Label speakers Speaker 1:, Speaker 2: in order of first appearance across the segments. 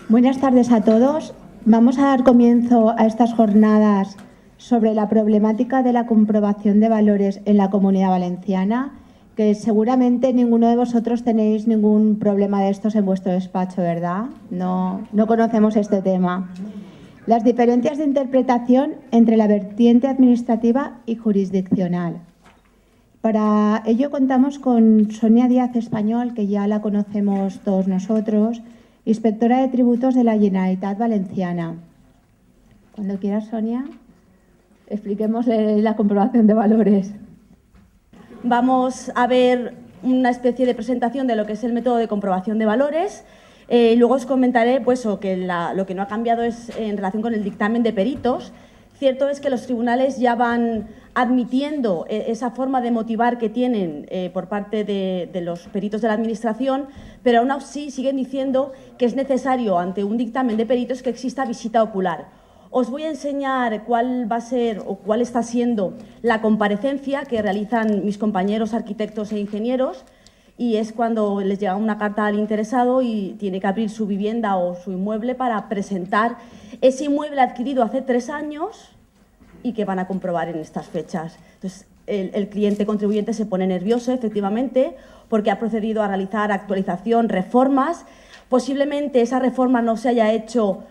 Speaker 1: Buenas tardes a todos. Vamos a dar comienzo a estas jornadas sobre la problemática de la comprobación de valores en la Comunidad Valenciana, que seguramente ninguno de vosotros tenéis ningún problema de estos en vuestro despacho, ¿verdad? No conocemos este tema. Las diferencias de interpretación entre la vertiente administrativa y jurisdiccional. Para ello contamos con Sonia Díaz Español, que ya la conocemos todos nosotros, inspectora de tributos de la Generalitat Valenciana. Cuando quieras, Sonia, expliquemos la comprobación de valores.
Speaker 2: Vamos a ver una especie de presentación de lo que es el método de comprobación de valores. Luego os comentaré que lo que no ha cambiado es en relación con el dictamen de peritos. Cierto es que los tribunales ya van admitiendo esa forma de motivar que tienen por parte de los peritos de la Administración, pero aún así siguen diciendo que es necesario, ante un dictamen de peritos, que exista visita ocular. Os voy a enseñar cuál va a ser o cuál está siendo la comparecencia que realizan mis compañeros arquitectos e ingenieros, y es cuando les llega una carta al interesado y tiene que abrir su vivienda o su inmueble para presentar ese inmueble adquirido hace 3 años y que van a comprobar en estas fechas. Entonces, el cliente contribuyente se pone nervioso, efectivamente, porque ha procedido a realizar actualización, reformas. Posiblemente esa reforma no se haya hecho,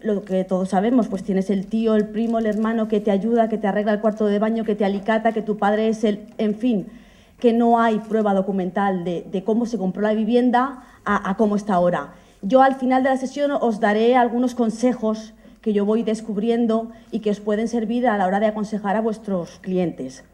Speaker 2: lo que todos sabemos, pues tienes el tío, el primo, el hermano que te ayuda, que te arregla el cuarto de baño, que te alicata, que tu padre es en fin, que no hay prueba documental de cómo se compró la vivienda a cómo está ahora. Yo al final de la sesión os daré algunos consejos que yo voy descubriendo y que os pueden servir a la hora de aconsejar a vuestros clientes.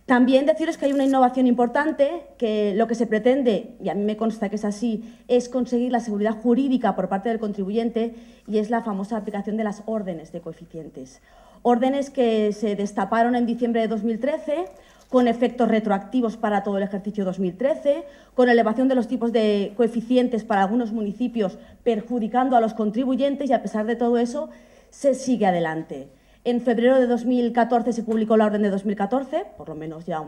Speaker 2: También deciros que hay una innovación importante, que lo que se pretende, y a mí me consta que es así, es conseguir la seguridad jurídica por parte del contribuyente, y es la famosa aplicación de las órdenes de coeficientes. Órdenes que se destaparon en diciembre de 2013, con efectos retroactivos para todo el ejercicio 2013, con elevación de los tipos de coeficientes para algunos municipios, perjudicando a los contribuyentes, y a pesar de todo eso, se sigue adelante. En febrero de 2014 se publicó la orden de 2014, por lo menos ya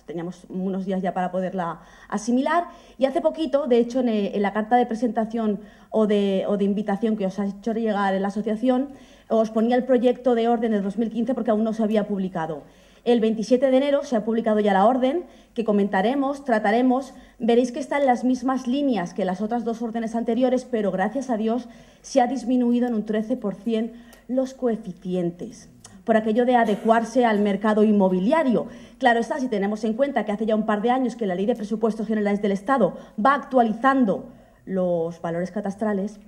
Speaker 2: teníamos unos días ya para poderla asimilar, y hace poquito, de hecho, en la carta de presentación o de invitación que os ha hecho llegar en la asociación, os ponía el proyecto de orden de 2015 porque aún no se había publicado. El 27 de enero se ha publicado ya la orden, que comentaremos, trataremos. Veréis que está en las mismas líneas que las otras 2 órdenes anteriores, pero gracias a Dios se ha disminuido en un 13% los coeficientes, por aquello de adecuarse al mercado inmobiliario. Claro está, si tenemos en cuenta que hace ya un par de años que la Ley de Presupuestos Generales del Estado va actualizando los valores catastrales,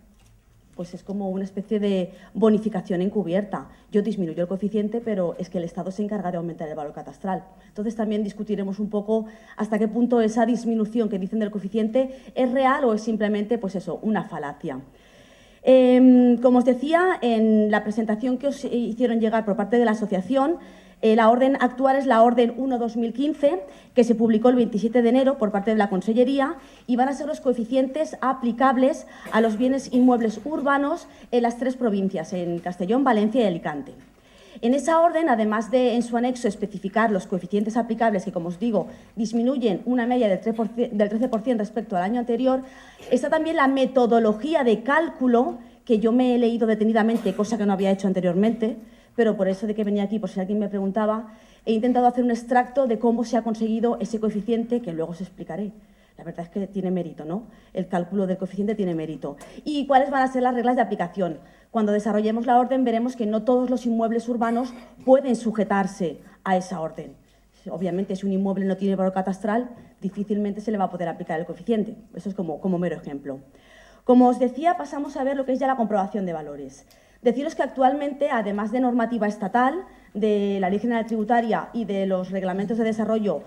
Speaker 2: pues es como una especie de bonificación encubierta. Yo disminuyo el coeficiente, pero es que el Estado se encarga de aumentar el valor catastral. Entonces también discutiremos un poco hasta qué punto esa disminución que dicen del coeficiente es real o es simplemente, pues eso, una falacia. Como os decía, en la presentación que os hicieron llegar por parte de la asociación, la orden actual es la Orden 1/2015, que se publicó el 27 de enero por parte de la Consellería, y van a ser los coeficientes aplicables a los bienes inmuebles urbanos en las 3 provincias, en Castellón, Valencia y Alicante. En esa orden, además de en su anexo especificar los coeficientes aplicables, que como os digo, disminuyen una media del 13% respecto al año anterior, está también la metodología de cálculo, que yo me he leído detenidamente, cosa que no había hecho anteriormente, pero por eso de que venía aquí, por si alguien me preguntaba, he intentado hacer un extracto de cómo se ha conseguido ese coeficiente, que luego os explicaré. La verdad es que tiene mérito, ¿no? El cálculo del coeficiente tiene mérito. ¿Y cuáles van a ser las reglas de aplicación? Cuando desarrollemos la orden veremos que no todos los inmuebles urbanos pueden sujetarse a esa orden. Obviamente, si un inmueble no tiene valor catastral, difícilmente se le va a poder aplicar el coeficiente. Eso es como mero ejemplo. Como os decía, pasamos a ver lo que es ya la comprobación de valores. Deciros que actualmente, además de normativa estatal, de la Ley General Tributaria y de los reglamentos de desarrollo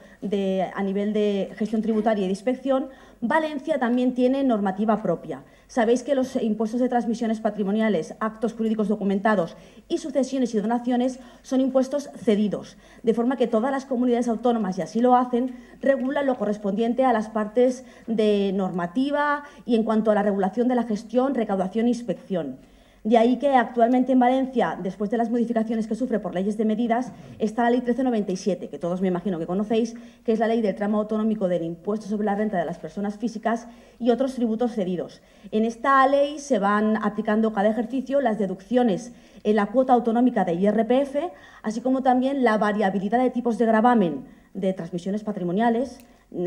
Speaker 2: a nivel de gestión tributaria y de inspección, Valencia también tiene normativa propia. Sabéis que los impuestos de transmisiones patrimoniales, actos jurídicos documentados y sucesiones y donaciones son impuestos cedidos, de forma que todas las comunidades autónomas, y así lo hacen, regulan lo correspondiente a las partes de normativa y en cuanto a la regulación de la gestión, recaudación e inspección. De ahí que actualmente en Valencia, después de las modificaciones que sufre por leyes de medidas, está la Ley 1397, que todos me imagino que conocéis, que es la ley del tramo autonómico del impuesto sobre la renta de las personas físicas y otros tributos cedidos. En esta ley se van aplicando cada ejercicio las deducciones en la cuota autonómica de IRPF, así como también la variabilidad de tipos de gravamen de transmisiones patrimoniales.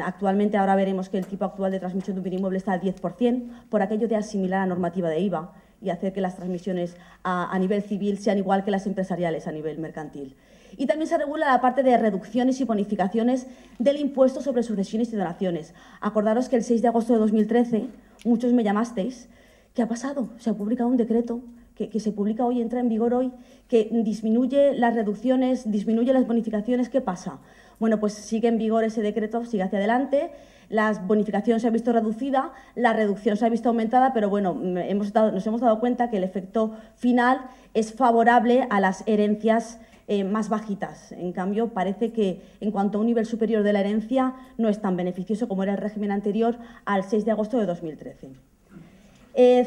Speaker 2: Actualmente, ahora veremos que el tipo actual de transmisión de un bien inmueble está al 10%, por aquello de asimilar la normativa de IVA y hacer que las transmisiones a nivel civil sean igual que las empresariales a nivel mercantil. Y también se regula la parte de reducciones y bonificaciones del impuesto sobre sucesiones y donaciones. Acordaros que el 6 de agosto de 2013, muchos me llamasteis, ¿qué ha pasado? Se ha publicado un decreto que se publica hoy, entra en vigor hoy, que disminuye las reducciones, disminuye las bonificaciones. ¿Qué pasa? Bueno, pues sigue en vigor ese decreto, sigue hacia adelante, la bonificación se ha visto reducida, la reducción se ha visto aumentada, pero bueno, nos hemos dado cuenta que el efecto final es favorable a las herencias más bajitas. En cambio, parece que en cuanto a un nivel superior de la herencia no es tan beneficioso como era el régimen anterior al 6 de agosto de 2013.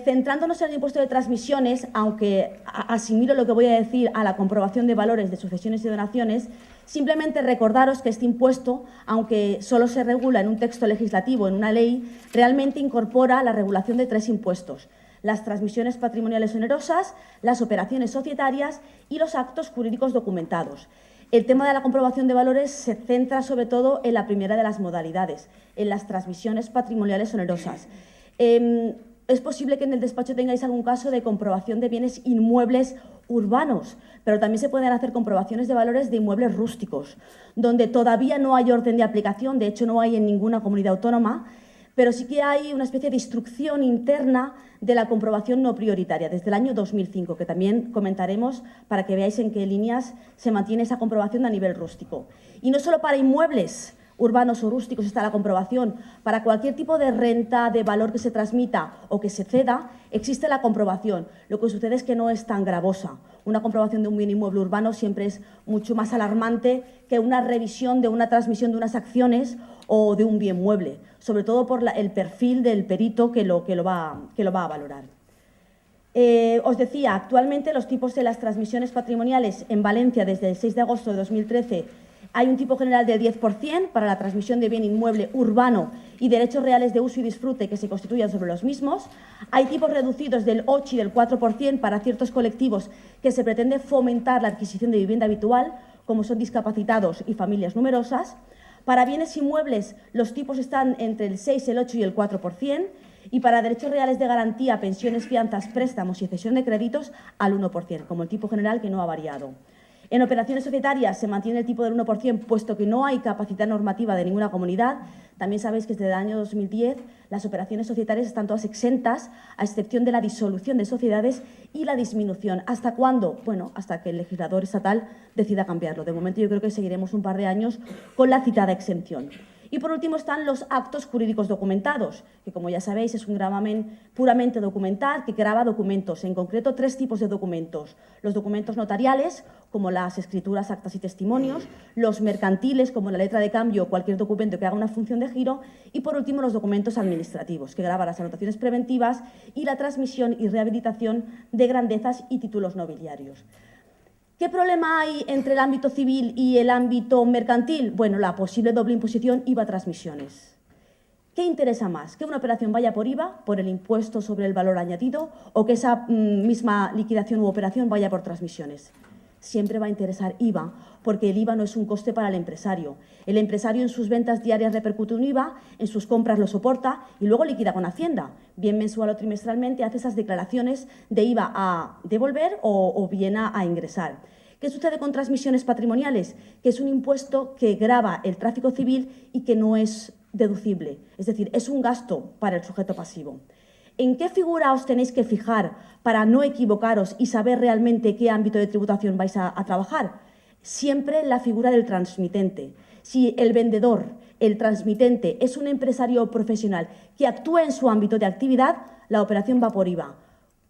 Speaker 2: Centrándonos en el impuesto de transmisiones, aunque asimilo lo que voy a decir a la comprobación de valores de sucesiones y donaciones, simplemente recordaros que este impuesto, aunque solo se regula en un texto legislativo, en una ley, realmente incorpora la regulación de 3 impuestos: las transmisiones patrimoniales onerosas, las operaciones societarias y los actos jurídicos documentados. El tema de la comprobación de valores se centra sobre todo en la primera de las modalidades, en las transmisiones patrimoniales onerosas. Es posible que en el despacho tengáis algún caso de comprobación de bienes inmuebles urbanos, pero también se pueden hacer comprobaciones de valores de inmuebles rústicos, donde todavía no hay orden de aplicación, de hecho no hay en ninguna comunidad autónoma, pero sí que hay una especie de instrucción interna de la comprobación no prioritaria desde el año 2005, que también comentaremos para que veáis en qué líneas se mantiene esa comprobación a nivel rústico. Y no solo para inmuebles urbanos o rústicos está la comprobación. Para cualquier tipo de renta, de valor que se transmita o que se ceda, existe la comprobación. Lo que sucede es que no es tan gravosa. Una comprobación de un bien inmueble urbano siempre es mucho más alarmante que una revisión de una transmisión de unas acciones o de un bien mueble, sobre todo por el perfil del perito que lo va a valorar. Os decía, actualmente los tipos de las transmisiones patrimoniales en Valencia desde el 6 de agosto de 2013 hay un tipo general del 10% para la transmisión de bien inmueble urbano y derechos reales de uso y disfrute que se constituyan sobre los mismos. Hay tipos reducidos del 8 y del 4% para ciertos colectivos que se pretende fomentar la adquisición de vivienda habitual, como son discapacitados y familias numerosas. Para bienes inmuebles los tipos están entre el 6, el 8 y el 4%. Y para derechos reales de garantía, pensiones, fianzas, préstamos y cesión de créditos al 1%, como el tipo general, que no ha variado. En operaciones societarias se mantiene el tipo del 1%, puesto que no hay capacidad normativa de ninguna comunidad. También sabéis que desde el año 2010 las operaciones societarias están todas exentas, a excepción de la disolución de sociedades y la disminución. ¿Hasta cuándo? Bueno, hasta que el legislador estatal decida cambiarlo. De momento yo creo que seguiremos un par de años con la citada exención. Y por último están los actos jurídicos documentados, que como ya sabéis es un gravamen puramente documental que grava documentos, en concreto 3 tipos de documentos: los documentos notariales, como las escrituras, actas y testimonios; los mercantiles, como la letra de cambio o cualquier documento que haga una función de giro; y por último los documentos administrativos, que grava las anotaciones preventivas y la transmisión y rehabilitación de grandezas y títulos nobiliarios. ¿Qué problema hay entre el ámbito civil y el ámbito mercantil? Bueno, la posible doble imposición IVA-transmisiones. ¿Qué interesa más? ¿Que una operación vaya por IVA, por el impuesto sobre el valor añadido, o que esa misma liquidación u operación vaya por transmisiones? Siempre va a interesar IVA, porque el IVA no es un coste para el empresario. El empresario en sus ventas diarias repercute un IVA, en sus compras lo soporta y luego liquida con Hacienda. Bien mensual o trimestralmente hace esas declaraciones de IVA a devolver o bien a ingresar. ¿Qué sucede con transmisiones patrimoniales? Que es un impuesto que grava el tráfico civil y que no es deducible. Es decir, es un gasto para el sujeto pasivo. ¿En qué figura os tenéis que fijar para no equivocaros y saber realmente qué ámbito de tributación vais a trabajar? Siempre la figura del transmitente. Si el vendedor, el transmitente, es un empresario profesional que actúa en su ámbito de actividad, la operación va por IVA,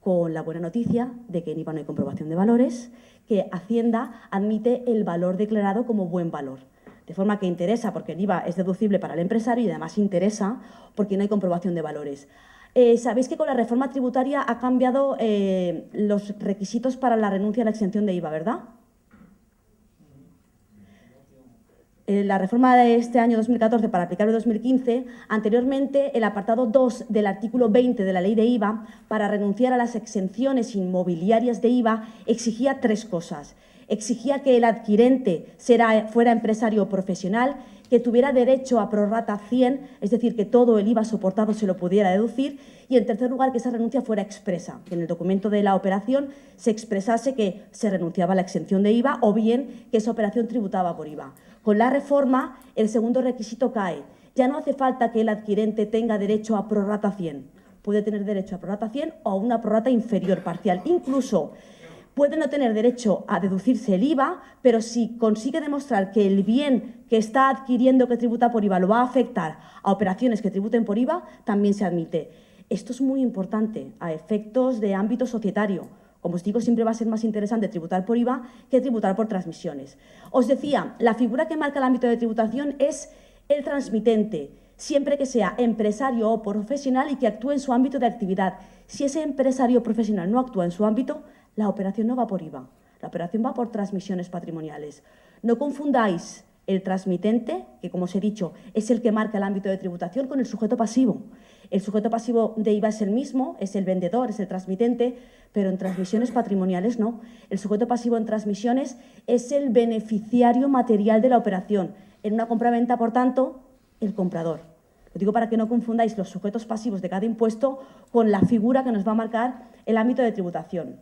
Speaker 2: con la buena noticia de que en IVA no hay comprobación de valores, que Hacienda admite el valor declarado como buen valor. De forma que interesa porque el IVA es deducible para el empresario y además interesa porque no hay comprobación de valores. Sabéis que con la reforma tributaria ha cambiado los requisitos para la renuncia a la exención de IVA, ¿verdad? La reforma de este año 2014 para aplicar el 2015, anteriormente el apartado 2 del artículo 20 de la Ley de IVA para renunciar a las exenciones inmobiliarias de IVA exigía 3 cosas. Exigía que el adquirente fuera empresario o profesional, que tuviera derecho a prorrata 100, es decir, que todo el IVA soportado se lo pudiera deducir, y en tercer lugar que esa renuncia fuera expresa, que en el documento de la operación se expresase que se renunciaba a la exención de IVA o bien que esa operación tributaba por IVA. Con la reforma, el segundo requisito cae. Ya no hace falta que el adquirente tenga derecho a prorrata 100. Puede tener derecho a prorrata 100 o a una prorrata inferior parcial. Incluso puede no tener derecho a deducirse el IVA, pero si consigue demostrar que el bien que está adquiriendo que tributa por IVA lo va a afectar a operaciones que tributen por IVA, también se admite. Esto es muy importante a efectos de ámbito societario. Como os digo, siempre va a ser más interesante tributar por IVA que tributar por transmisiones. Os decía, la figura que marca el ámbito de tributación es el transmitente, siempre que sea empresario o profesional y que actúe en su ámbito de actividad. Si ese empresario o profesional no actúa en su ámbito, la operación no va por IVA, la operación va por transmisiones patrimoniales. No confundáis el transmitente, que como os he dicho, es el que marca el ámbito de tributación, con el sujeto pasivo. El sujeto pasivo de IVA es el mismo, es el vendedor, es el transmitente, pero en transmisiones patrimoniales no. El sujeto pasivo en transmisiones es el beneficiario material de la operación. En una compraventa, por tanto, el comprador. Lo digo para que no confundáis los sujetos pasivos de cada impuesto con la figura que nos va a marcar el ámbito de tributación.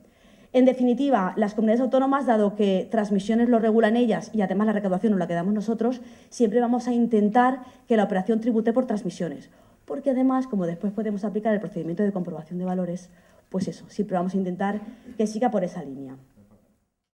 Speaker 2: En definitiva, las comunidades autónomas, dado que transmisiones lo regulan ellas y además la recaudación nos la quedamos nosotros, siempre vamos a intentar que la operación tribute por transmisiones. Porque además, como después podemos aplicar el procedimiento de comprobación de valores, pues eso, siempre vamos a intentar que siga por esa línea.